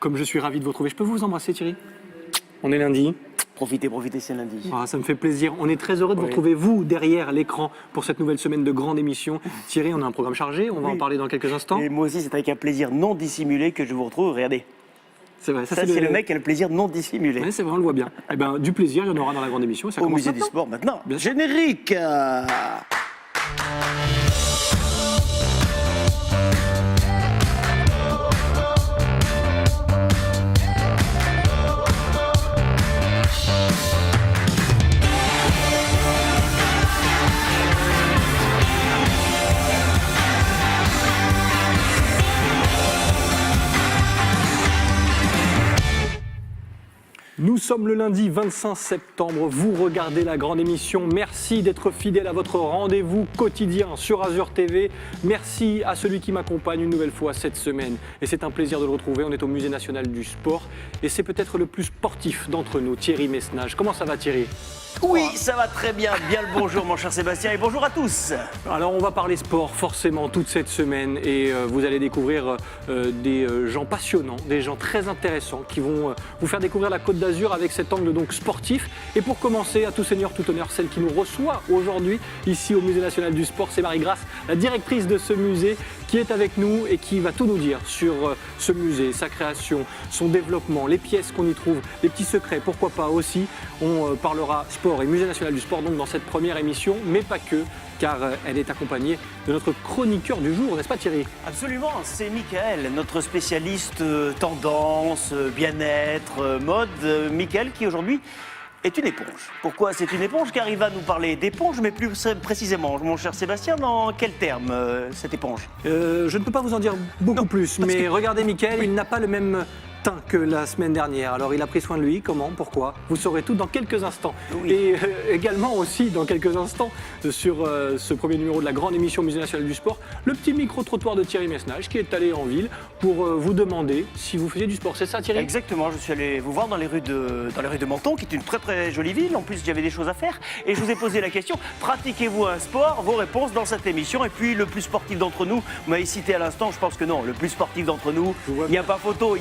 Comme je suis ravi de vous retrouver, je peux vous embrasser Thierry? On est lundi. Profitez, c'est lundi. Ah, ça me fait plaisir. On est très heureux de vous retrouver, vous, derrière l'écran, pour cette nouvelle semaine de grande émission. Thierry, on a un programme chargé, on va en parler dans quelques instants. Et moi aussi, c'est avec un plaisir non dissimulé que je vous retrouve. Regardez. C'est vrai, Ça c'est le mec qui a le plaisir non dissimulé. Oui, c'est vrai, on le voit bien. Eh ben, du plaisir, il y en aura dans la grande émission. Ça Au commence musée du maintenant. sport maintenant. Bien sûr. Générique. Nous sommes le lundi 25 septembre, vous regardez la grande émission. Merci d'être fidèle à votre rendez-vous quotidien sur Azur TV. Merci à celui qui m'accompagne une nouvelle fois cette semaine. Et c'est un plaisir de le retrouver, on est au Musée National du Sport. Et c'est peut-être le plus sportif d'entre nous, Thierry Messnage. Comment ça va Thierry ? Oui, ça va très bien. Bien le bonjour mon cher Sébastien et bonjour à tous. Alors on va parler sport forcément toute cette semaine et vous allez découvrir des gens passionnants, des gens très intéressants qui vont vous faire découvrir la Côte d'Azur avec cet angle donc sportif. Et pour commencer, à tout seigneur, tout honneur, celle qui nous reçoit aujourd'hui ici au Musée National du Sport, c'est Marie-Grace, la directrice de ce musée qui est avec nous et qui va tout nous dire sur ce musée, sa création, son développement, les pièces qu'on y trouve, les petits secrets, pourquoi pas aussi. On parlera sport et Musée National du Sport donc dans cette première émission, mais pas que, car elle est accompagnée de notre chroniqueur du jour, n'est-ce pas Thierry ? Absolument, c'est Mickaël, notre spécialiste tendance, bien-être, mode. Mickaël qui aujourd'hui est une éponge. Pourquoi c'est une éponge ? Car il va nous parler d'éponge, mais plus précisément, mon cher Sébastien, dans quel terme cette éponge ? Je ne peux pas vous en dire beaucoup plus, mais regardez Mickaël, il n'a pas le même teint que la semaine dernière. Alors il a pris soin de lui, comment, pourquoi ? Vous saurez tout dans quelques instants. Oui. Et également aussi dans quelques instants sur ce premier numéro de la grande émission Musée National du Sport, le petit micro-trottoir de Thierry Messnage qui est allé en ville pour vous demander si vous faisiez du sport. C'est ça Thierry ? Exactement, je suis allé vous voir dans les rues de Menton, qui est une très très jolie ville. En plus, j'avais des choses à faire et je vous ai posé la question, pratiquez-vous un sport ? Vos réponses dans cette émission. Et puis le plus sportif d'entre nous, vous m'avez cité à l'instant, je pense que non, le plus sportif d'entre nous, il n'y a pas photo,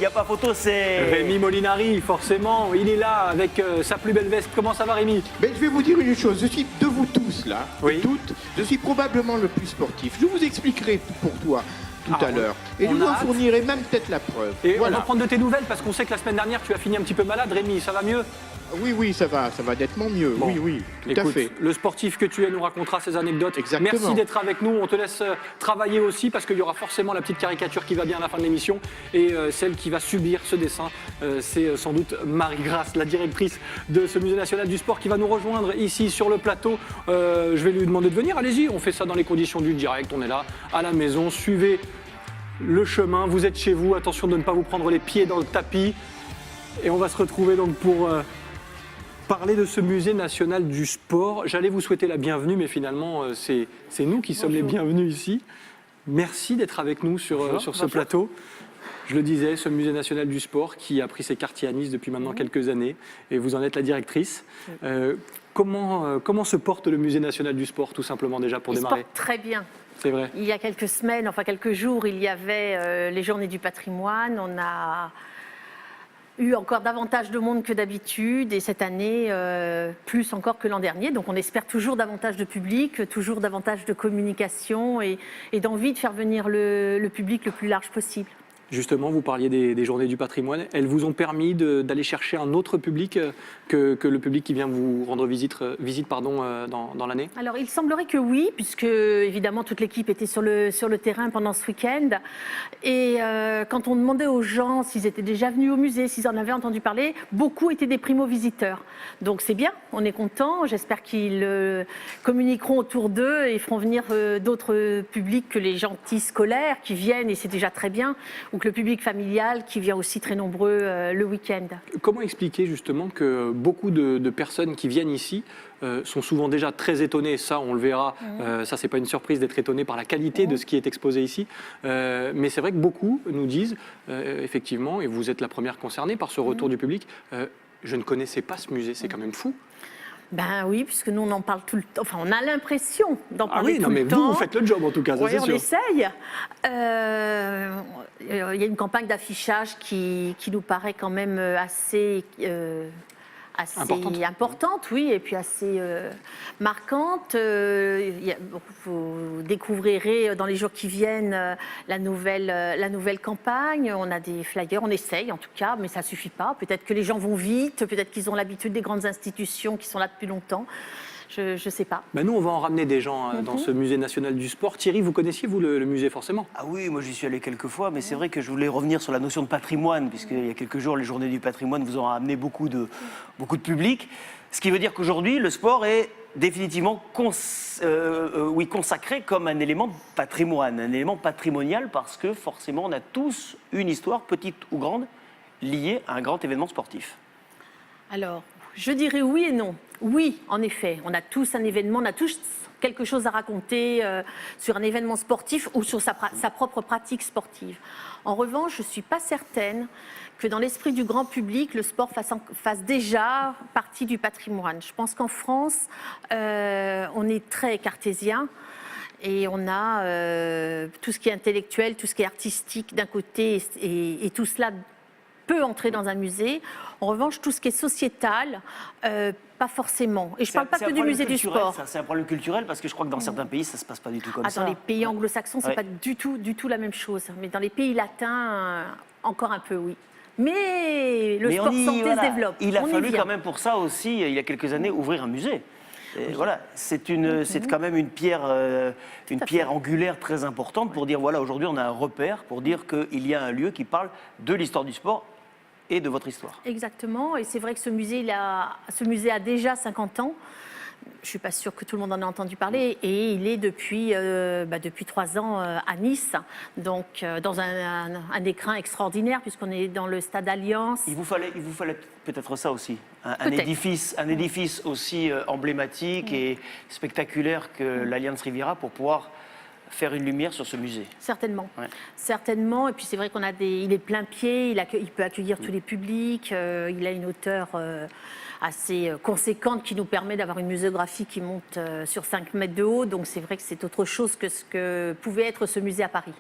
c'est... Rémi Molinari, forcément, il est là avec sa plus belle veste. Comment ça va Rémi ? Ben, je vais vous dire une chose, je suis de vous tous là, Oui. toutes, je suis probablement le plus sportif. Je vous expliquerai pour toi tout à l'heure. Et je on vous a en hâte. fournirai même peut-être la preuve. Et on voilà. va prendre de tes nouvelles parce qu'on sait que la semaine dernière tu as fini un petit peu malade. Rémi, ça va mieux ? Oui, ça va nettement mieux. Bon. Oui, tout Écoute, à fait. le sportif que tu es nous racontera ses anecdotes. Exactement. Merci d'être avec nous. On te laisse travailler aussi parce qu'il y aura forcément la petite caricature qui va bien à la fin de l'émission. Et celle qui va subir ce dessin, c'est sans doute Marie-Grace, la directrice de ce Musée National du Sport qui va nous rejoindre ici sur le plateau. Je vais lui demander de venir. Allez-y, on fait ça dans les conditions du direct. On est là à la maison. Suivez le chemin. Vous êtes chez vous. Attention de ne pas vous prendre les pieds dans le tapis. Et on va se retrouver donc pour... parler de ce musée national du sport. J'allais vous souhaiter la bienvenue, mais finalement, c'est nous qui sommes les bienvenus ici. Merci d'être avec nous sur ce plateau. Je le disais, ce musée national du sport qui a pris ses quartiers à Nice depuis maintenant quelques années, et vous en êtes la directrice. Comment se porte le musée national du sport, tout simplement, déjà, pour démarrer ? Il se porte très bien. C'est vrai. Il y a quelques semaines, enfin quelques jours, il y avait les Journées du patrimoine. On a eu encore davantage de monde que d'habitude et cette année, plus encore que l'an dernier. Donc on espère toujours davantage de public, toujours davantage de communication et d'envie de faire venir le public le plus large possible. Justement, vous parliez des Journées du patrimoine. Elles vous ont permis d'aller chercher un autre public que le public qui vient vous rendre visite dans l'année ? Alors il semblerait que oui, puisque évidemment toute l'équipe était sur le terrain pendant ce week-end. Et quand on demandait aux gens s'ils étaient déjà venus au musée, s'ils en avaient entendu parler, beaucoup étaient des primo-visiteurs. Donc c'est bien, on est content. J'espère qu'ils communiqueront autour d'eux et feront venir d'autres publics que les gentils scolaires qui viennent, et c'est déjà très bien, ou que le public familial qui vient aussi très nombreux le week-end. Comment expliquer justement que beaucoup de personnes qui viennent ici sont souvent déjà très étonnées, ça on le verra, ça c'est pas une surprise d'être étonné par la qualité de ce qui est exposé ici, mais c'est vrai que beaucoup nous disent effectivement, et vous êtes la première concernée par ce retour du public, je ne connaissais pas ce musée, c'est quand même fou. Ben oui, puisque nous on en parle tout le temps, enfin on a l'impression d'en Ah parler oui, tout non, mais le temps. vous faites le job en tout cas, ça Oui, c'est on sûr. essaye. Il y a une campagne d'affichage qui nous paraît quand même assez importante, oui, et puis assez marquante. Vous découvrirez dans les jours qui viennent la nouvelle campagne. On a des flyers, on essaye en tout cas, mais ça ne suffit pas. Peut-être que les gens vont vite, peut-être qu'ils ont l'habitude des grandes institutions qui sont là depuis longtemps. Je ne sais pas. Ben nous, on va en ramener des gens dans ce musée national du sport. Thierry, vous connaissiez, vous, le musée, forcément? Ah oui, moi j'y suis allé quelques fois, mais c'est vrai que je voulais revenir sur la notion de patrimoine, puisqu'il y a quelques jours, les journées du patrimoine vous ont amené beaucoup de public. Ce qui veut dire qu'aujourd'hui, le sport est définitivement consacré comme un élément de patrimoine, un élément patrimonial, parce que forcément, on a tous une histoire, petite ou grande, liée à un grand événement sportif. Alors, je dirais oui et non. Oui, en effet, on a tous un événement, on a tous quelque chose à raconter sur un événement sportif ou sur sa propre pratique sportive. En revanche, je ne suis pas certaine que dans l'esprit du grand public, le sport fasse déjà partie du patrimoine. Je pense qu'en France, on est très cartésien. Et on a tout ce qui est intellectuel, tout ce qui est artistique d'un côté, et tout cela peut entrer dans un musée. En revanche, tout ce qui est sociétal, pas forcément. Et je ne parle pas que du musée du sport. C'est un problème culturel parce que je crois que dans certains pays, ça ne se passe pas du tout comme ça. Dans les pays anglo-saxons, ce n'est pas du tout la même chose. Mais dans les pays latins, encore un peu, oui. Mais le sport santé se développe. Il a fallu quand même pour ça aussi, il y a quelques années, ouvrir un musée. Et voilà, c'est quand même une pierre angulaire très importante pour dire, voilà, aujourd'hui on a un repère pour dire qu'il y a un lieu qui parle de l'histoire du sport et de votre histoire. Exactement, et c'est vrai que ce musée a déjà 50 ans. Je ne suis pas sûre que tout le monde en ait entendu parler, et il est depuis 3 ans à Nice, donc dans un écrin extraordinaire, puisqu'on est dans le stade Alliance. Il vous fallait peut-être ça aussi, un édifice aussi emblématique et spectaculaire que l'Alliance Riviera pour pouvoir faire une lumière sur ce musée. Certainement, certainement. Et puis c'est vrai il est plein pied, il peut accueillir tous les publics, il a une hauteur assez conséquente qui nous permet d'avoir une muséographie qui monte sur 5 mètres de haut. Donc c'est vrai que c'est autre chose que ce que pouvait être ce musée à Paris.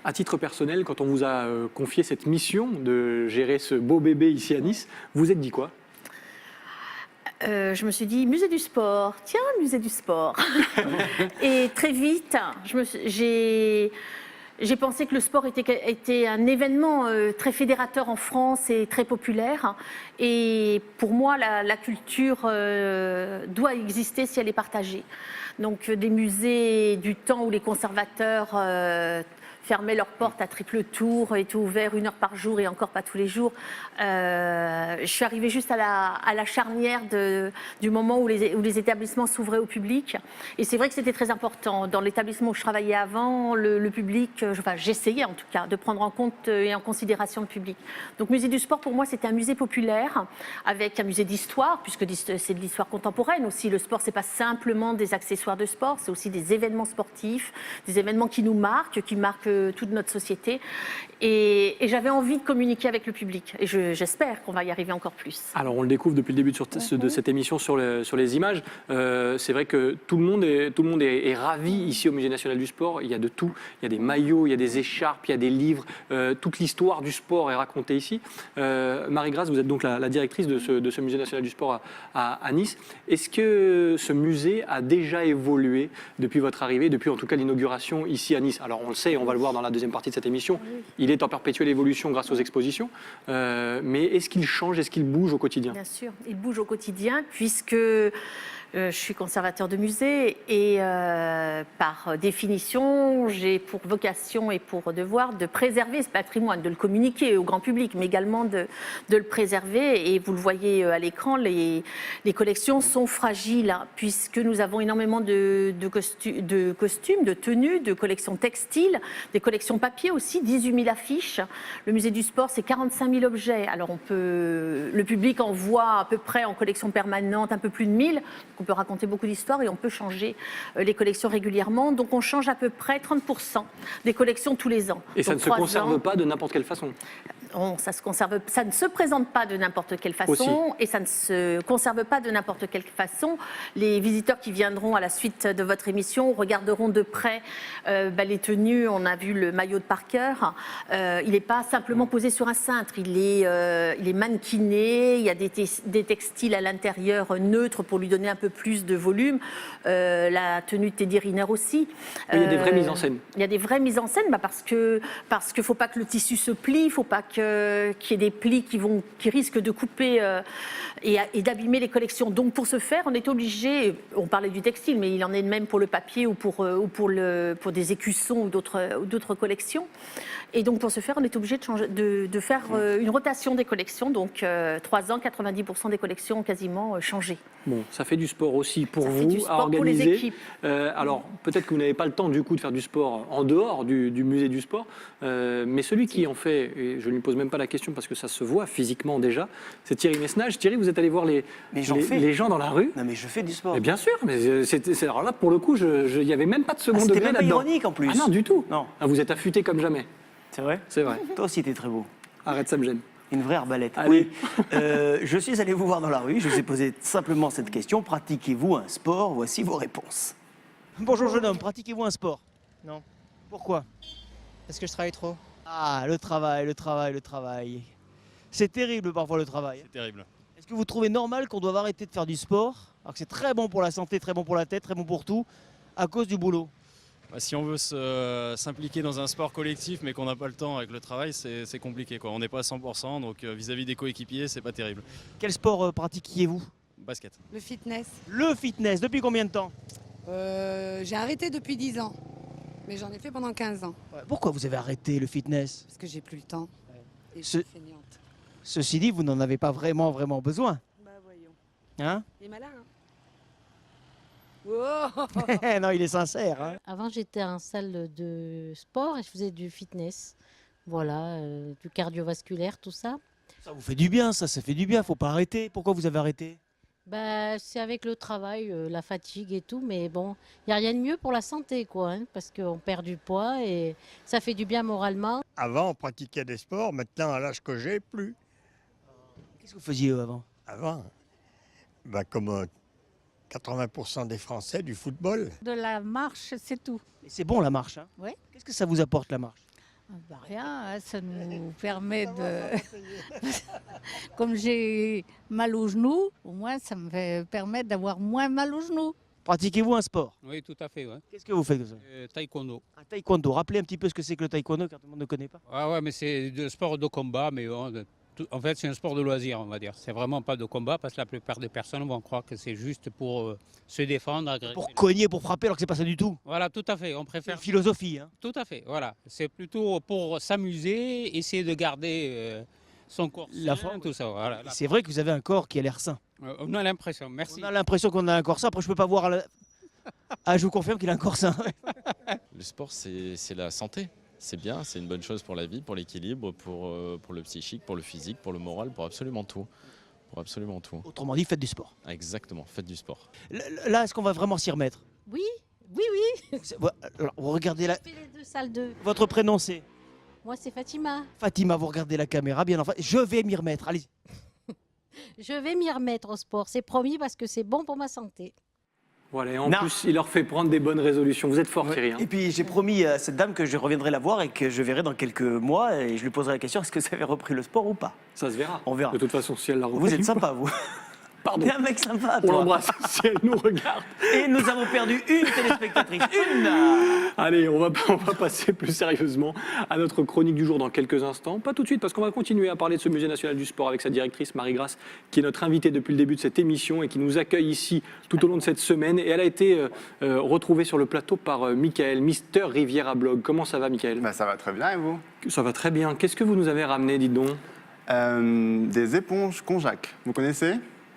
À titre personnel, quand on vous a confié cette mission de gérer ce beau bébé ici à Nice, vous êtes dit quoi ? Je me suis dit, musée du sport, tiens, musée du sport. Et très vite, j'ai pensé que le sport était un événement très fédérateur en France et très populaire. Et pour moi, la culture doit exister si elle est partagée. Donc des musées du temps où les conservateurs fermaient leurs portes à triple tour, étaient ouverts 1 heure par jour et encore pas tous les jours. Je suis arrivée juste à la charnière du moment où les établissements s'ouvraient au public. Et c'est vrai que c'était très important. Dans l'établissement où je travaillais avant, le public, j'essayais en tout cas de prendre en compte et en considération le public. Donc musée du sport, pour moi, c'était un musée populaire avec un musée d'histoire, puisque c'est de l'histoire contemporaine aussi. Le sport, c'est pas simplement des accessoires de sport, c'est aussi des événements sportifs, des événements qui nous marquent, qui marquent toute notre société. Et j'avais envie de communiquer avec le public. Et j'espère qu'on va y arriver encore plus. Alors, on le découvre depuis le début de cette émission sur les images. C'est vrai que tout le monde est ravi ici au Musée national du sport. Il y a de tout. Il y a des maillots, il y a des écharpes, il y a des livres. Toute l'histoire du sport est racontée ici. Marie-Grâce, vous êtes donc la directrice de ce Musée national du sport à Nice. Est-ce que ce musée a déjà évolué depuis votre arrivée, depuis en tout cas l'inauguration ici à Nice? Alors, on le sait, on va le voir dans la deuxième partie de cette émission. Il est en perpétuelle évolution grâce aux expositions. Mais est-ce qu'il change, est-ce qu'il bouge au quotidien? Bien sûr, il bouge au quotidien puisque je suis conservateur de musée et par définition, j'ai pour vocation et pour devoir de préserver ce patrimoine, de le communiquer au grand public, mais également de le préserver. Et vous le voyez à l'écran, les collections sont fragiles hein, puisque nous avons énormément de costumes, de tenues, de collections textiles, des collections papier aussi, 18 000 affiches. Le musée du sport, c'est 45 000 objets. Alors le public en voit à peu près en collection permanente un peu plus de 1000. On peut raconter beaucoup d'histoires et on peut changer les collections régulièrement. Donc on change à peu près 30% des collections tous les ans. Et ça ne se conserve pas de n'importe quelle façon? ça ne se présente pas de n'importe quelle façon Aussi. et ça ne se conserve pas de n'importe quelle façon. Les visiteurs qui viendront à la suite de votre émission regarderont de près les tenues. On a vu le maillot de Parker. Il n'est pas simplement posé sur un cintre. Il est mannequiné. Il y a des textiles à l'intérieur neutres pour lui donner un peu plus de volume. La tenue de Teddy Riner aussi. Il y a des vraies mises en scène. Il y a des vraies mises en scène parce qu'il ne faut pas que le tissu se plie, il ne faut pas qu'il y ait des plis qui risquent de couper et d'abîmer les collections. Donc pour ce faire, on est obligé, on parlait du textile, mais il en est de même pour le papier ou pour des écussons ou d'autres collections. Et donc pour ce faire, on est obligé de faire une rotation des collections. Donc 3 ans, 90% des collections ont quasiment changé. Bon, ça fait du sport aussi pour Ça fait vous du sport à organiser. pour les équipes. Alors peut-être que vous n'avez pas le temps du coup de faire du sport en dehors du musée du sport, mais celui qui en fait, et je ne lui pose même pas la question parce que ça se voit physiquement déjà, c'est Thierry Messnage. Thierry, vous êtes allé voir les gens dans la rue? Non, mais je fais du sport. Mais bien sûr, mais alors là pour le coup, il n'y avait même pas de second C'était degré même pas là-dedans. ironique en plus. Ah non, du tout. Non. Ah, vous êtes affûté comme jamais. C'est vrai? C'est vrai. Toi aussi, t'es très beau. Arrête, ça me gêne. Une vraie arbalète. Allez. Oui. Je suis allé vous voir dans la rue, je vous ai posé simplement cette question. Pratiquez-vous un sport? Voici vos réponses. Bonjour jeune homme, pratiquez-vous un sport? Non. Pourquoi? Parce que je travaille trop. Ah, le travail. C'est terrible parfois le travail. C'est terrible. Est-ce que vous trouvez normal qu'on doive arrêter de faire du sport, alors que c'est très bon pour la santé, très bon pour la tête, très bon pour tout, à cause du boulot? Si on veut s'impliquer dans un sport collectif mais qu'on n'a pas le temps avec le travail, c'est compliqué, quoi. On n'est pas à 100%, donc vis-à-vis des coéquipiers, c'est pas terrible. Quel sport pratiquiez-vous? Basket. Le fitness. Le fitness, depuis combien de temps? J'ai arrêté depuis 10 ans, mais j'en ai fait pendant 15 ans, Pourquoi vous avez arrêté le fitness? parce que j'ai plus le temps. Et je Ce- suis feignante. Ceci dit, vous n'en avez pas vraiment besoin. Bah voyons. Hein? Il est malin, hein. Wow. Non, il est sincère. Hein. Avant, j'étais en salle de sport et je faisais du fitness. Voilà, du cardiovasculaire, tout ça. Ça vous fait du bien, ça fait du bien, faut pas arrêter. Pourquoi vous avez arrêté? Bah, c'est avec le travail, la fatigue et tout, mais bon, il n'y a rien de mieux pour la santé, quoi, hein, parce qu'on perd du poids et ça fait du bien moralement. Avant, on pratiquait des sports. Maintenant, à l'âge que j'ai, plus. Qu'est-ce que vous faisiez avant? Avant, comme 80% des Français, du football. De la marche, c'est tout. Et c'est bon la marche. Hein. Ouais. Qu'est-ce que ça vous apporte la marche? Rien, hein, ça nous permet de... Comme j'ai mal aux genoux, au moins ça me fait permettre d'avoir moins mal aux genoux. Pratiquez-vous un sport? Oui, tout à fait. Ouais. Qu'est-ce que vous faites comme ça? Taekwondo. Un taekwondo. Rappelez un petit peu ce que c'est que le taekwondo car tout le monde ne connaît pas. Ah ouais, mais c'est un sport de combat, mais en fait, c'est un sport de loisir, on va dire. C'est vraiment pas de combat parce que la plupart des personnes vont croire que c'est juste pour se défendre. Agresser. Pour cogner, pour frapper alors que c'est pas ça du tout. Voilà, tout à fait. On C'est préfère. une philosophie. Hein. Tout à fait. Voilà. C'est plutôt pour s'amuser, essayer de garder son corps La sain, forme. tout ça. Voilà. Et c'est vrai que vous avez un corps qui a l'air sain. On a l'impression. Merci. On a l'impression qu'on a un corps sain. Après, je peux pas voir. Ah, je vous confirme qu'il a un corps sain. Le sport, c'est la santé. C'est bien, c'est une bonne chose pour la vie, pour l'équilibre, pour le psychique, pour le physique, pour le moral, pour absolument tout. Pour absolument tout. Autrement dit, faites du sport. Exactement, faites du sport. Là, est-ce qu'on va vraiment s'y remettre? Oui. Alors, vous regardez Je fais les 2 salles de... Votre prénom, c'est Moi, c'est Fatima. Fatima, vous regardez la caméra, bien en face. Je vais m'y remettre. Allez. Je vais m'y remettre au sport, c'est promis parce que c'est bon pour ma santé. Voilà, et en Non. plus, il leur fait prendre des bonnes résolutions. Vous êtes fort, Thierry. Hein. Et puis j'ai promis à cette dame que je reviendrai la voir et que je verrai dans quelques mois et je lui poserai la question, est-ce que vous avez repris le sport ou pas? Ça se verra. On verra. De toute façon, si elle l'a repris. Vous êtes sympa, vous. Pardon. T'es un mec sympa, On toi. l'embrasse si elle nous regarde. Et nous avons perdu une téléspectatrice. Une. Allez, on va passer plus sérieusement à notre chronique du jour dans quelques instants. Pas tout de suite, parce qu'on va continuer à parler de ce musée national du sport avec sa directrice Marie-Grace, qui est notre invitée depuis le début de cette émission et qui nous accueille ici tout au long de cette semaine. Et elle a été retrouvée sur le plateau par Michael, Mister Riviera Blog. Comment ça va, Michael? Ça va très bien, et vous? Ça va très bien. Qu'est-ce que vous nous avez ramené, dites donc? Des éponges Conjac, vous connaissez?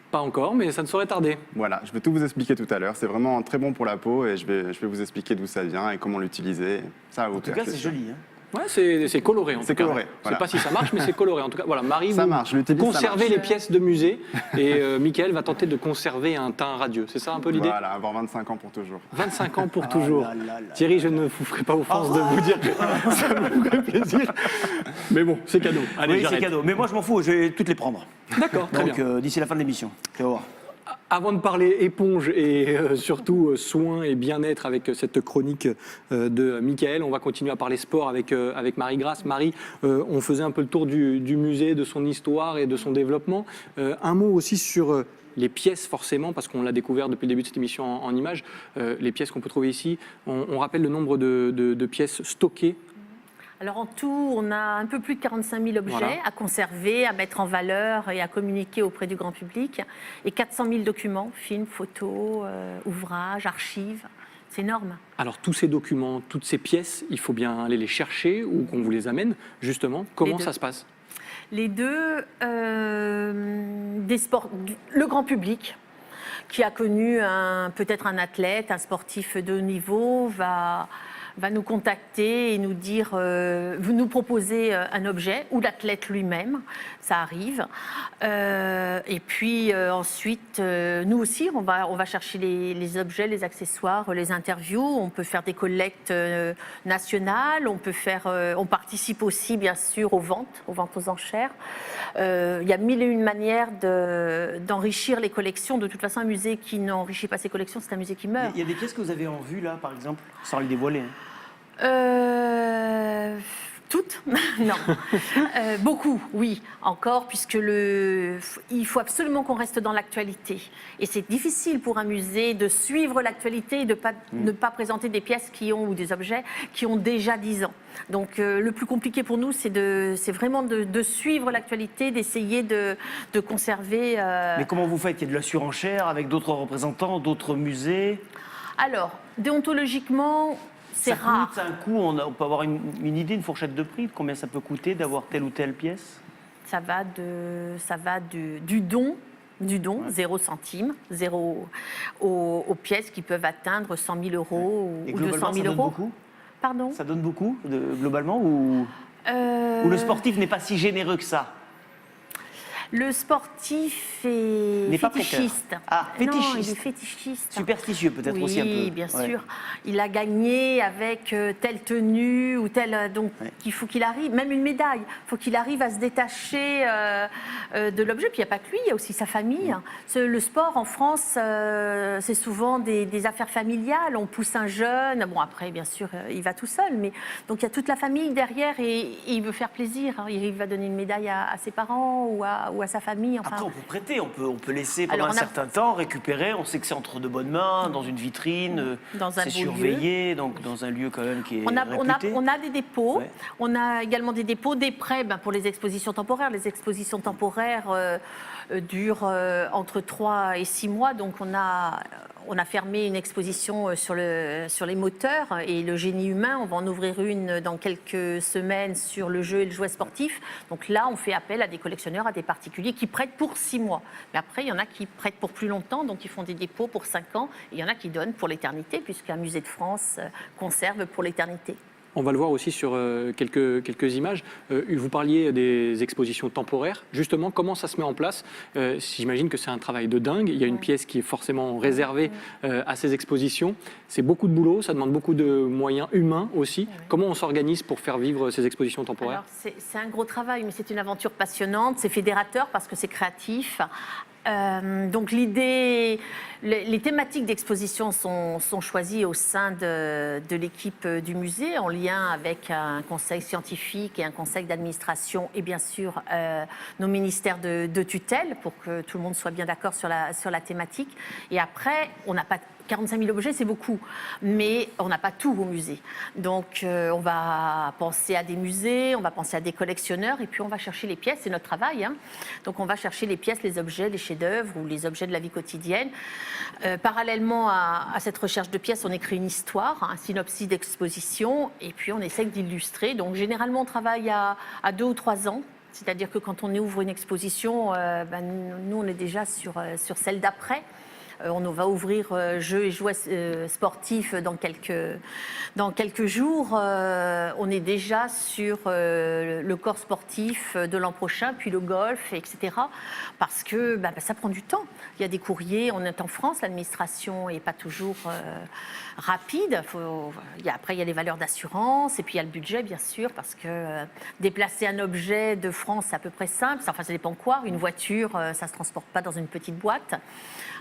Pas encore, mais ça ne saurait tarder. Voilà, je vais tout vous expliquer tout à l'heure. C'est vraiment très bon pour la peau et je vais vous expliquer d'où ça vient et comment l'utiliser. Ça va vous En tout plaire, cas, c'est sûr. joli. Hein. Ouais, c'est coloré en tout cas. C'est coloré, Je voilà. sais pas si ça marche, mais c'est coloré en tout cas. Voilà, Marie, Ça vous marche, je l'utilise, ça conservez marche. les pièces de musée et Mickaël va tenter de conserver un teint radieux. C'est ça un peu l'idée? Voilà, avoir 25 ans pour toujours. 25 ans pour toujours. Thierry, je ne vous ferai pas offense de vous dire que ça me ferait plaisir. Mais bon, c'est cadeau. Allez, Oui, c'est j'arrête. cadeau. Mais moi, je m'en fous, je vais toutes les prendre. D'accord, très Donc, bien. d'ici la fin de l'émission. Tu vas voir. Avant de parler éponge et surtout soins et bien-être avec cette chronique de Mickaël, on va continuer à parler sport avec Marie-Grace. Marie, on faisait un peu le tour du musée, de son histoire et de son développement. Un mot aussi sur les pièces forcément, parce qu'on l'a découvert depuis le début de cette émission en images, les pièces qu'on peut trouver ici. On rappelle le nombre de pièces stockées. Alors en tout, on a un peu plus de 45 000 objets Voilà. à conserver, à mettre en valeur et à communiquer auprès du grand public. Et 400 000 documents, films, photos, ouvrages, archives. C'est énorme. Alors tous ces documents, toutes ces pièces, il faut bien aller les chercher ou qu'on vous les amène, justement. Comment deux. ça se passe? Les deux, le grand public qui a connu peut-être un athlète, un sportif de haut niveau, va nous contacter et nous dire, vous nous proposez un objet ou l'athlète lui-même, ça arrive. Et puis ensuite, nous aussi, on va chercher les objets, les accessoires, les interviews. On peut faire des collectes nationales. On participe aussi, bien sûr, aux ventes aux enchères. Il y a mille et une manières d'enrichir les collections. De toute façon, un musée qui n'enrichit pas ses collections, c'est un musée qui meurt. Il y a des pièces que vous avez en vue, là, par exemple, sans les dévoiler. Toutes Non. Beaucoup, oui, encore, puisque il faut absolument qu'on reste dans l'actualité. Et c'est difficile pour un musée de suivre l'actualité et de ne pas présenter des pièces ou des objets qui ont déjà 10 ans. Donc le plus compliqué pour nous, c'est vraiment de suivre l'actualité, d'essayer de conserver... Mais comment vous faites? Il y a de la surenchère avec d'autres représentants, d'autres musées? Alors, déontologiquement... C'est rare. Ça coûte un coût, on peut avoir une idée, une fourchette de prix de combien ça peut coûter d'avoir telle ou telle pièce? Ça va du don, 0 centime, 0 aux pièces qui peuvent atteindre 100 000 euros Et ou 200 000 globalement, ça donne euros. beaucoup? Pardon? Ça donne beaucoup, globalement, ou le sportif n'est pas si généreux que ça? Le sportif est N'est pas prêteur. fétichiste. Ah, Non, il fétichiste. est fétichiste. Superstitieux peut-être aussi un peu. Oui, bien Ouais. sûr. Il a gagné avec telle tenue ou telle... Donc, il faut qu'il arrive, même une médaille, il faut qu'il arrive à se détacher de l'objet. Puis il n'y a pas que lui, il y a aussi sa famille. Le sport en France, c'est souvent des affaires familiales. On pousse un jeune. Bon, après, bien sûr, il va tout seul. Mais donc, il y a toute la famille derrière et il veut faire plaisir. Il va donner une médaille à ses parents ou à sa famille. Enfin, Après, on peut prêter, on peut laisser pendant Alors, un certain temps, récupérer. On sait que c'est entre de bonnes mains, dans une vitrine, Dans un c'est beau surveillé, donc dans un lieu quand même qui est on réputé. a des dépôts, Ouais. on a également des dépôts, des prêts pour les expositions temporaires. Les expositions temporaires durent entre 3 et 6 mois, donc on a fermé une exposition sur les moteurs et le génie humain. On va en ouvrir une dans quelques semaines sur le jeu et le jouet sportif. Donc là, on fait appel à des collectionneurs, à des particuliers qui prêtent pour 6 mois. Mais après, il y en a qui prêtent pour plus longtemps, donc ils font des dépôts pour 5 ans. Et il y en a qui donnent pour l'éternité, puisqu'un musée de France conserve pour l'éternité. On va le voir aussi sur quelques images. Vous parliez des expositions temporaires. Justement, comment ça se met en place? J'imagine que c'est un travail de dingue. Il y a une pièce qui est forcément réservée à ces expositions. C'est beaucoup de boulot, ça demande beaucoup de moyens humains aussi. Comment on s'organise pour faire vivre ces expositions temporaires? Alors, c'est un gros travail, mais c'est une aventure passionnante. C'est fédérateur parce que c'est créatif. Donc l'idée, les thématiques d'exposition sont choisies au sein de l'équipe du musée, en lien avec un conseil scientifique et un conseil d'administration et bien sûr nos ministères de tutelle pour que tout le monde soit bien d'accord sur la thématique. Et après, on n'a pas 45 000 objets, c'est beaucoup, mais on n'a pas tout au musée. Donc on va penser à des musées, on va penser à des collectionneurs, et puis on va chercher les pièces, c'est notre travail. Hein. Donc on va chercher les pièces, les objets, les chefs-d'œuvre ou les objets de la vie quotidienne. Parallèlement à cette recherche de pièces, on écrit une histoire, un synopsis d'exposition, et puis on essaie d'illustrer. Donc généralement on travaille à 2 ou 3 ans. C'est-à-dire que quand on ouvre une exposition, nous on est déjà sur celle d'après. On va ouvrir jeux et jouets sportifs dans quelques jours. On est déjà sur le corps sportif de l'an prochain, puis le golf, etc. Parce que ça prend du temps. Il y a des courriers, on est en France, l'administration n'est pas toujours rapide. Après, il y a les valeurs d'assurance et puis il y a le budget, bien sûr, parce que déplacer un objet de France, c'est à peu près simple. Enfin, ça dépend quoi. Une voiture, ça ne se transporte pas dans une petite boîte.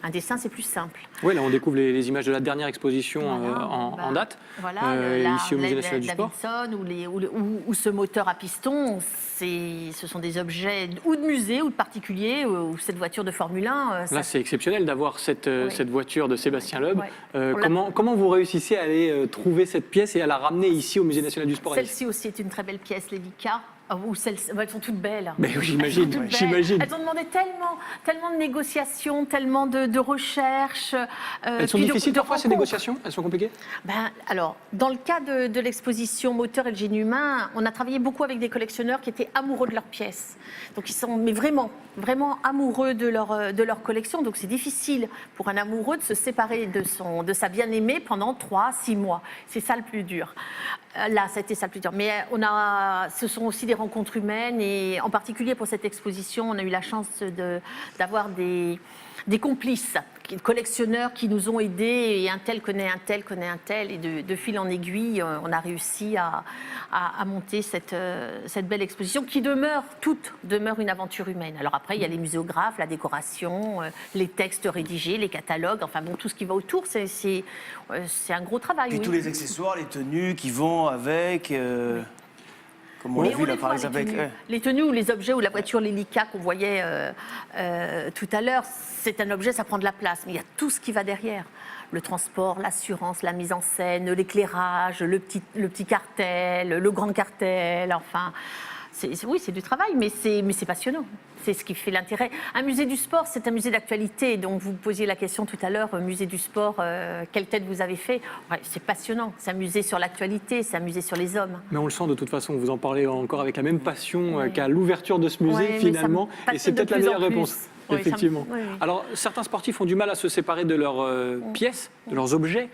Un dessin, c'est plus simple. Oui, là, on découvre les images de la dernière exposition en date, ici au Musée national du sport. Davidson ou ce moteur à piston, ce sont des objets ou de musée ou de particuliers, ou cette voiture de Formule 1. Là, c'est exceptionnel d'avoir cette voiture de Sébastien Loeb. Comment vous réussissez à aller trouver cette pièce et à la ramener ici au Musée national du sport? Celle-ci aussi est une très belle pièce, l'Elica. Elles sont toutes belles. Mais oui, j'imagine. Elles ont demandé tellement de négociations, tellement de recherches. Elles sont difficiles parfois, ces négociations? Elles sont compliquées? Alors, dans le cas de l'exposition Moteur et le génie humain, on a travaillé beaucoup avec des collectionneurs qui étaient amoureux de leurs pièces. Donc, ils sont vraiment amoureux de leur collection. Donc, c'est difficile pour un amoureux de se séparer de sa bien-aimée pendant 3-6 mois. C'est ça le plus dur. Là, ça a été ça le plus dur. Mais ce sont aussi des rencontres humaines et en particulier pour cette exposition, on a eu la chance d'avoir des complices, des collectionneurs qui nous ont aidés et un tel connaît un tel et de fil en aiguille, on a réussi à monter cette belle exposition qui demeure une aventure humaine. Alors après, il y a les muséographes, la décoration, les textes rédigés, les catalogues, enfin bon, tout ce qui va autour, c'est un gros travail. Et tous les accessoires, les tenues qui vont avec... Comme on l'a vu là, par exemple, les tenues ou les objets ou la voiture, l'Elica qu'on voyait tout à l'heure, c'est un objet, ça prend de la place, mais il y a tout ce qui va derrière. Le transport, l'assurance, la mise en scène, l'éclairage, le petit cartel, le grand cartel, enfin... Oui, c'est du travail, mais c'est passionnant. C'est ce qui fait l'intérêt. Un musée du sport, c'est un musée d'actualité. Donc, vous posiez la question tout à l'heure, musée du sport, quelle tête vous avez fait? C'est passionnant. C'est un musée sur l'actualité, c'est un musée sur les hommes. Mais on le sent de toute façon, vous en parlez encore avec la même passion qu'à l'ouverture de ce musée, finalement. Et c'est peut-être la meilleure réponse. Oui, effectivement. Alors, certains sportifs ont du mal à se séparer de leurs pièces, de leurs objets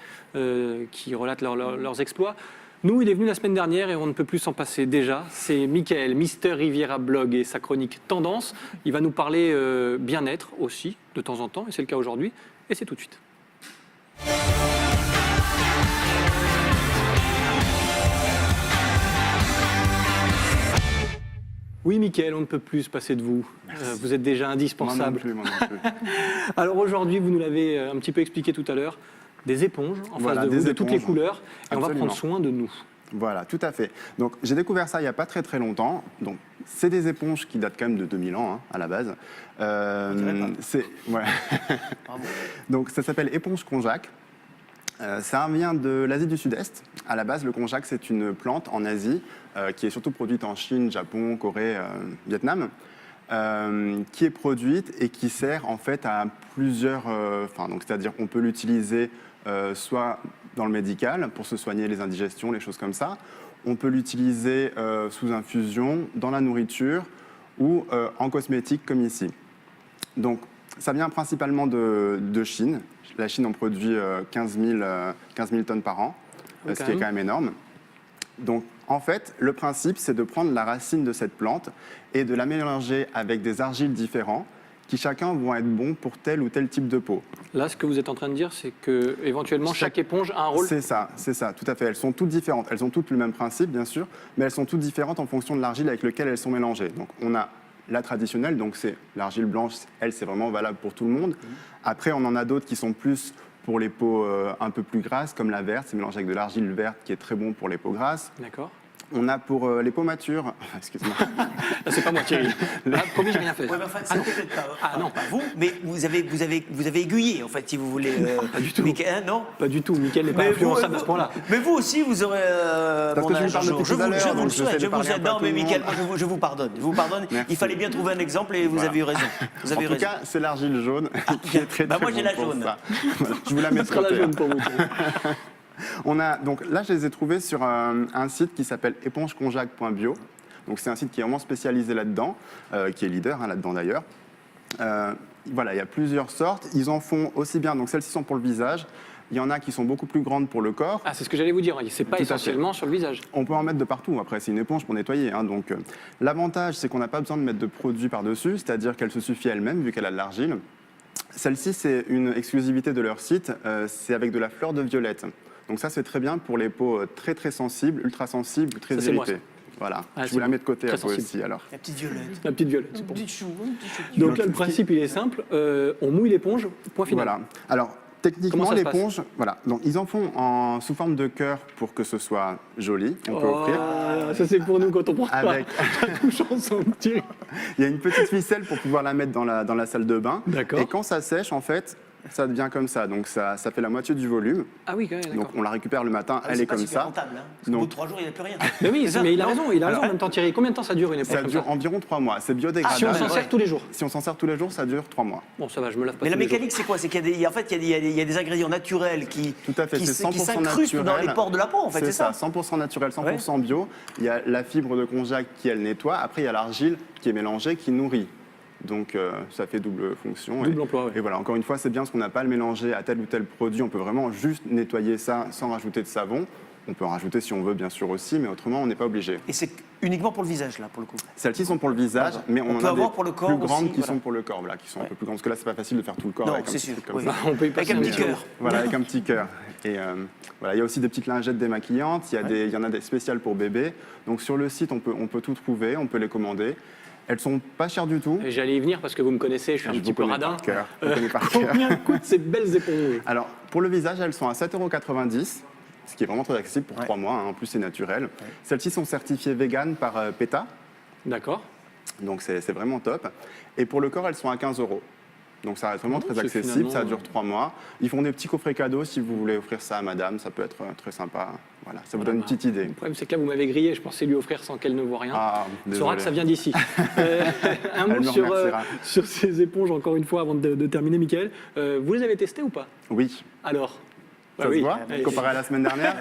qui relatent leurs exploits. Nous, il est venu la semaine dernière et on ne peut plus s'en passer déjà. C'est Mickaël, Mister Riviera Blog et sa chronique Tendance. Il va nous parler bien-être aussi, de temps en temps, et c'est le cas aujourd'hui. Et c'est tout de suite. Oui, Mickaël, on ne peut plus se passer de vous. Vous êtes déjà indispensable. Moi non plus. Alors aujourd'hui, vous nous l'avez un petit peu expliqué tout à l'heure, des éponges en face de vous, de toutes les couleurs, et on va prendre soin de nous. Voilà, tout à fait. Donc j'ai découvert ça il n'y a pas très longtemps. Donc c'est des éponges qui datent quand même de 2000 ans à la base. Donc ça s'appelle éponge konjac. Ça vient de l'Asie du Sud-Est. À la base, le konjac, c'est une plante en Asie qui est surtout produite en Chine, Japon, Corée, Vietnam, qui est produite et qui sert en fait à plusieurs... donc c'est-à-dire qu'on peut l'utiliser soit dans le médical pour se soigner les indigestions, les choses comme ça. On peut l'utiliser sous infusion, dans la nourriture ou en cosmétique comme ici. Donc ça vient principalement de Chine. La Chine en produit 15 000 tonnes par an, ce qui est quand même énorme. Donc, en fait, le principe, c'est de prendre la racine de cette plante et de la mélanger avec des argiles différents qui chacun vont être bons pour tel ou tel type de peau. Là, ce que vous êtes en train de dire, c'est que éventuellement chaque éponge a un rôle. C'est ça, tout à fait. Elles sont toutes différentes. Elles ont toutes le même principe, bien sûr, mais elles sont toutes différentes en fonction de l'argile avec laquelle elles sont mélangées. Donc, on a la traditionnelle, donc c'est l'argile blanche, elle, c'est vraiment valable pour tout le monde. Après, on en a d'autres qui sont plus pour les peaux un peu plus grasses, comme la verte, c'est mélangé avec de l'argile verte qui est très bon pour les peaux grasses. D'accord. On a pour les peaux matures, excuse-moi. C'est pas moi, Thierry. Promis, j'ai rien fait. Ouais, enfin, c'est peut-être pas vous, mais vous avez aiguillé, en fait, si vous voulez. Pas du tout. Mickaël, non. Pas du tout. Mickaël n'est pas influençable à ce point-là. Mais vous aussi, vous aurez mon âge. Je vous le souhaite. Non, mais Mickaël, je vous pardonne. Je vous pardonne. Il fallait bien trouver un exemple et vous avez eu raison. En tout cas, c'est l'argile jaune qui est très, très moi, j'ai la bon jaune. ça. Je vous la mettrai la jaune pour vous. Donc là, je les ai trouvés sur un site qui s'appelle épongekonjac.bio. Donc c'est un site qui est vraiment spécialisé là-dedans, qui est leader là-dedans d'ailleurs. Voilà, il y a plusieurs sortes. Ils en font aussi bien, donc celles-ci sont pour le visage. Il y en a qui sont beaucoup plus grandes pour le corps. Ah, c'est ce que j'allais vous dire, c'est pas Tout à fait. essentiellement sur le visage. On peut en mettre de partout, après c'est une éponge pour nettoyer. Hein, donc l'avantage c'est qu'on n'a pas besoin de mettre de produit par-dessus, c'est-à-dire qu'elle se suffit elle-même vu qu'elle a de l'argile. Celle-ci c'est une exclusivité de leur site, c'est avec de la fleur de violette. Donc ça c'est très bien pour les peaux très très sensibles, ultra sensibles, très Ça, c'est moi, irritées. Voilà, Ah, je c'est vous la bon. mets de côté Très à toi sensible. aussi alors. La petite violette. La petite violette, c'est Un pour petit chou, un petit chou. Donc là, le principe, il est simple. On mouille l'éponge, point final. Voilà. Alors, Comment techniquement, ça se passe l'éponge, voilà. Donc, ils en font sous forme de cœur pour que ce soit joli. On peut Oh, offrir. ça, c'est pour nous quand on prend Avec- la touche en son petit. Il y a une petite ficelle pour pouvoir la mettre dans la salle de bain. D'accord. Et quand ça sèche, en fait, ça devient comme ça. Donc, ça fait la moitié du volume. Ah oui, quand même, Donc, d'accord. on la récupère le matin, Ah, elle c'est est pas comme super ça. rentable, hein, parce qu'au Donc- bout de 3 jours, il n'y a plus rien. Mais oui, C'est ça, mais il a non raison en même temps, Thierry. Combien de temps ça dure une éponge Ça comme dure environ 3 mois. C'est biodégradable. Si on s'en sert tous les jours. Si on s'en sert tous les jours, ça dure 3 mois. Bon, ça va, je me lave pas Mais la tous les jours. mécanique, c'est quoi? C'est qu'il y a en fait, il y a des ingrédients naturels qui Tout à fait, qui c'est 100% s'incrustent dans naturel. les pores de la peau, en fait, c'est ça? 100% naturel, 100% bio. Il y a la fibre de konjac qui, elle, nettoie. Après, il y a l'argile qui est mélangée, qui nourrit. Donc, ça fait double fonction. Double emploi, ouais. Et voilà, encore une fois, c'est bien parce qu'on n'a pas à le mélanger à tel ou tel produit. On peut vraiment juste nettoyer ça sans rajouter de savon. On peut en rajouter si on veut, bien sûr, aussi, mais autrement, on n'est pas obligé. Et c'est uniquement pour le visage, là, pour le coup. Celles-ci sont pour le visage, mais on, On en peut a avoir des pour le corps plus grandes aussi, qui voilà. sont pour le corps, voilà, qui sont un peu plus grandes. Parce que là, c'est pas facile de faire tout le corps Non, avec un c'est petit sûr, truc comme oui. ça. On peut y passer Avec un mais- petit cœur. Voilà, avec un petit cœur. Et voilà, il y a aussi des petites lingettes démaquillantes, il y en a des spéciales pour bébés. Donc sur le site, on peut tout trouver, on peut les commander. Elles sont pas chères du tout. Et j'allais y venir parce que vous me connaissez, je suis un Je petit vous peu connais radin. par cœur, je vous connais par cœur. Combien coûtent ces belles éponges? Alors, pour le visage, elles sont à 7,90 €, ce qui est vraiment très accessible pour 3 mois. Hein. En plus, c'est naturel. Celles-ci sont certifiées vegan par PETA, D'accord. donc c'est vraiment top. Et pour le corps, elles sont à 15 €. Donc ça reste vraiment très c'est accessible, finalement, ça dure 3 mois. Ils font des petits coffrets cadeaux si vous voulez offrir ça à madame, ça peut être très sympa. Voilà, ça vous donne une petite idée. Le problème, c'est que là, vous m'avez grillé. Je pensais lui offrir sans qu'elle ne voit rien. Ah, Elle saura désolé. que ça vient d'ici. Un Elle mot me sur, remerciera. sur ces éponges, encore une fois, avant de terminer, Mickaël. Vous les avez testées ou pas? Oui, Alors ça se voit, comparé à la semaine dernière.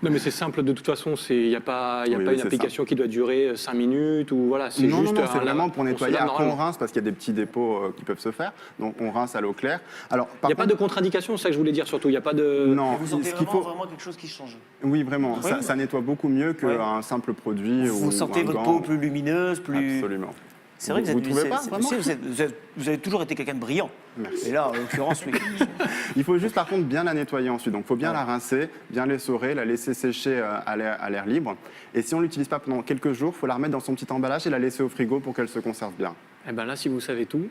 Non, mais c'est simple, de toute façon, il n'y a pas, Oui, une c'est application qui doit durer 5 minutes ou voilà, c'est Non, juste non, c'est un vraiment pour on se nettoyer. lave Après, on normalement. rince parce qu'il y a des petits dépôts qui peuvent se faire. Donc, on rince à l'eau claire. Alors, Il n'y a pas de contre-indication, c'est ça que je voulais dire surtout. Il n'y a pas de. Non, Vous sentez ce qu'il vraiment, faut. vraiment quelque chose qui change. Oui, vraiment. Ça nettoie beaucoup mieux qu'un simple produit. Vous ou sentez un votre gant. peau plus lumineuse, plus... Absolument. C'est vrai que Vous trouvez pas, c'est- vraiment vous avez toujours été quelqu'un de brillant. Merci. Et là, en l'occurrence, oui. Il faut juste par contre bien la nettoyer ensuite. Donc il faut bien la rincer, bien l'essorer, la laisser sécher à l'air libre. Et si on ne l'utilise pas pendant quelques jours, il faut la remettre dans son petit emballage et la laisser au frigo pour qu'elle se conserve bien. Eh ben là, si vous savez tout,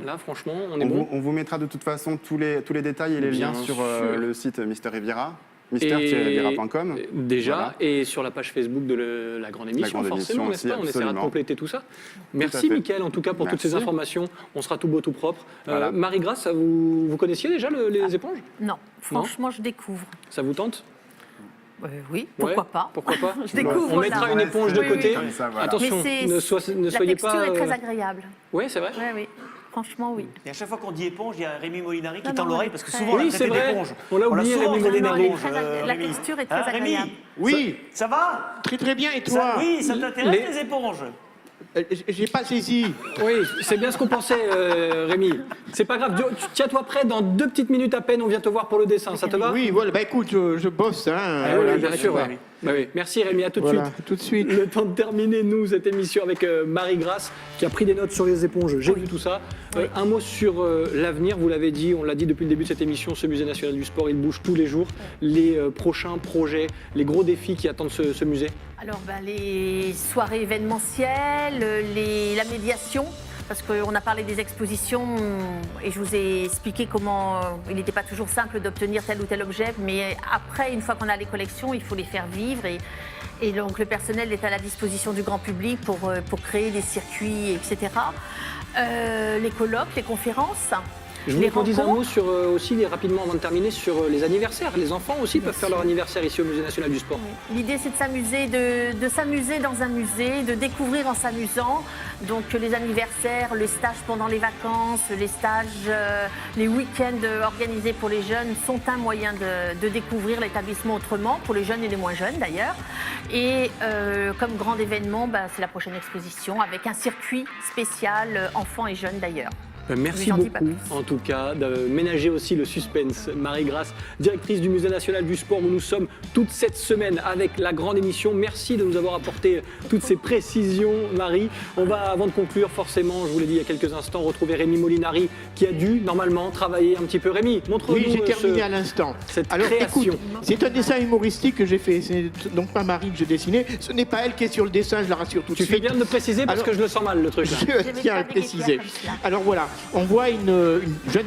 là, franchement, on est bon. On vous mettra de toute façon tous les détails et les Bien liens sur sûr. le site Mister Riviera, mister-riviera.com. Déjà, Voilà. et sur la page Facebook de la grande émission, Grande forcément, Émission n'est-ce pas? aussi, On essaiera de absolument. compléter tout ça. à Merci, fait. Mickaël, en tout cas, pour toutes ces Merci. informations. On sera tout beau, tout propre. Voilà. Marie-Grâce, vous connaissiez déjà les éponges? Non, franchement, je découvre. Ça vous tente? Oui, pourquoi Ouais, pas. Pourquoi pas? Je découvre, On mettra là. une éponge de Oui, côté. oui. Comme ça, voilà. Attention, Mais ne la soyez texture pas. est très agréable. Oui, c'est vrai. Oui, oui. Franchement, oui. Et à chaque fois qu'on dit éponge, il y a Rémi Molinari qui Non, tend non, l'oreille elle parce que est souvent très- on Oui, l'a c'est traité vrai. d'éponge. On l'a l'a oublié, souvent Rémi traité Molinari. d'éponge, La Rémi. texture est très Hein, Rémi agréable. Oui, Ça va très très bien. Et Ça- toi Oui, ça t'intéresse les éponges? J'ai pas saisi. Oui, c'est bien ce qu'on pensait, Rémi. C'est pas grave. Tiens-toi prêt, dans 2 petites minutes à peine, on vient te voir pour le dessin. Ça te va? Oui, voilà. Bah écoute, je bosse. Hein, Ah oui, voilà, bien sûr. voilà. Ouais. Bah oui. Merci Rémi, à tout de Voilà, suite. tout de suite. Le temps de terminer, nous, cette émission avec Marie-Grâce, qui a pris des notes sur les éponges. J'ai vu tout ça. Un mot sur l'avenir, vous l'avez dit, on l'a dit depuis le début de cette émission, ce musée national du sport, il bouge tous les jours. Les prochains projets, les gros défis qui attendent ce musée? Alors, les soirées événementielles, la médiation, parce qu'on a parlé des expositions et je vous ai expliqué comment il n'était pas toujours simple d'obtenir tel ou tel objet, mais après, une fois qu'on a les collections, il faut les faire vivre et donc le personnel est à la disposition du grand public pour créer des circuits, etc. Les colloques, les conférences. Je voulais qu'on dise un mot sur aussi rapidement avant de terminer sur les anniversaires. Les enfants aussi peuvent faire leur anniversaire ici au Musée national du sport. L'idée, c'est de s'amuser, de s'amuser dans un musée, de découvrir en s'amusant. Donc les anniversaires, les stages pendant les vacances, les stages, les week-ends organisés pour les jeunes sont un moyen de découvrir l'établissement autrement, pour les jeunes et les moins jeunes d'ailleurs. Et comme grand événement, c'est la prochaine exposition avec un circuit spécial enfants et jeunes d'ailleurs. Merci beaucoup, en tout cas, de ménager aussi le suspense. Marie-Grace, directrice du Musée national du sport, où nous sommes toute cette semaine avec la grande émission. Merci de nous avoir apporté toutes ces précisions, Marie. On va, avant de conclure, forcément, je vous l'ai dit il y a quelques instants, retrouver Rémi Molinari, qui a dû, normalement, travailler un petit peu. Rémi, montre-nous Oui, j'ai terminé à l'instant. Cette Alors, création. écoute, c'est un dessin humoristique que j'ai fait. C'est donc pas Marie que j'ai dessiné. Ce n'est pas elle qui est sur le dessin, je la rassure tout de suite. Tu fais bien de le préciser parce que je le sens mal, le truc. Je tiens à le préciser. Alors voilà, on voit une jeune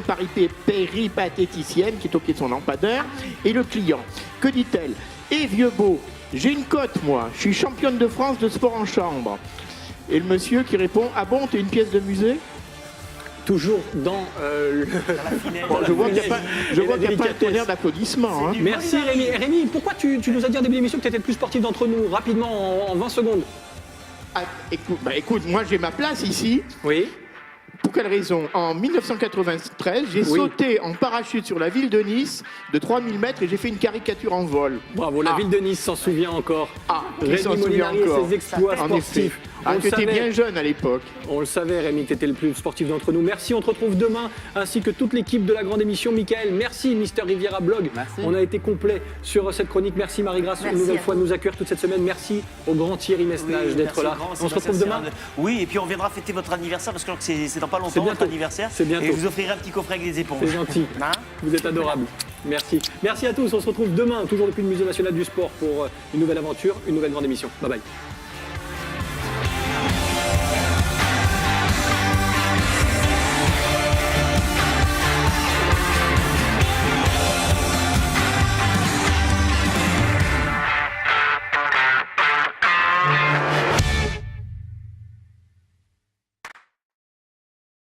péripatéticienne qui est au pied de son lampadaire et le client. Que dit-elle? Eh vieux beau, j'ai une cote moi, je suis championne de France de sport en chambre. Et le monsieur qui répond, ah bon, t'es une pièce de musée? Toujours dans Bon, je vois qu'il n'y a pas un tonnerre d'applaudissements. Hein. Merci Rémi. Rémi, pourquoi tu nous as dit en début d'émission que tu étais le plus sportif d'entre nous, rapidement, en 20 secondes? Ah, écoute, moi j'ai ma place ici. Oui. Pour quelle raison? En 1993, j'ai sauté en parachute sur la ville de Nice de 3000 mètres et j'ai fait une caricature en vol. Bravo, la ville de Nice s'en souvient encore. Rémi Molinari et ses exploits en effet. sportifs. Tu étais bien jeune à l'époque. On le savait, Rémi, que tu étais le plus sportif d'entre nous. Merci, on te retrouve demain, ainsi que toute l'équipe de la grande émission. Michael, merci, Mister Riviera Blog. Merci. On a été complet sur cette chronique. Merci Marie-Grace, une nouvelle fois de nous accueillir toute cette semaine. Merci au grand Thierry Mesnage d'être là. On se retrouve demain. Oui, et puis on viendra fêter votre anniversaire parce que c'est dans pas longtemps votre anniversaire. C'est bientôt. Et je vous offrirai un petit coffret avec des éponges. C'est gentil. Hein? Vous êtes adorables. Merci. Merci à tous. On se retrouve demain, toujours depuis le Musée national du sport, pour une nouvelle aventure, une nouvelle grande émission. Bye bye.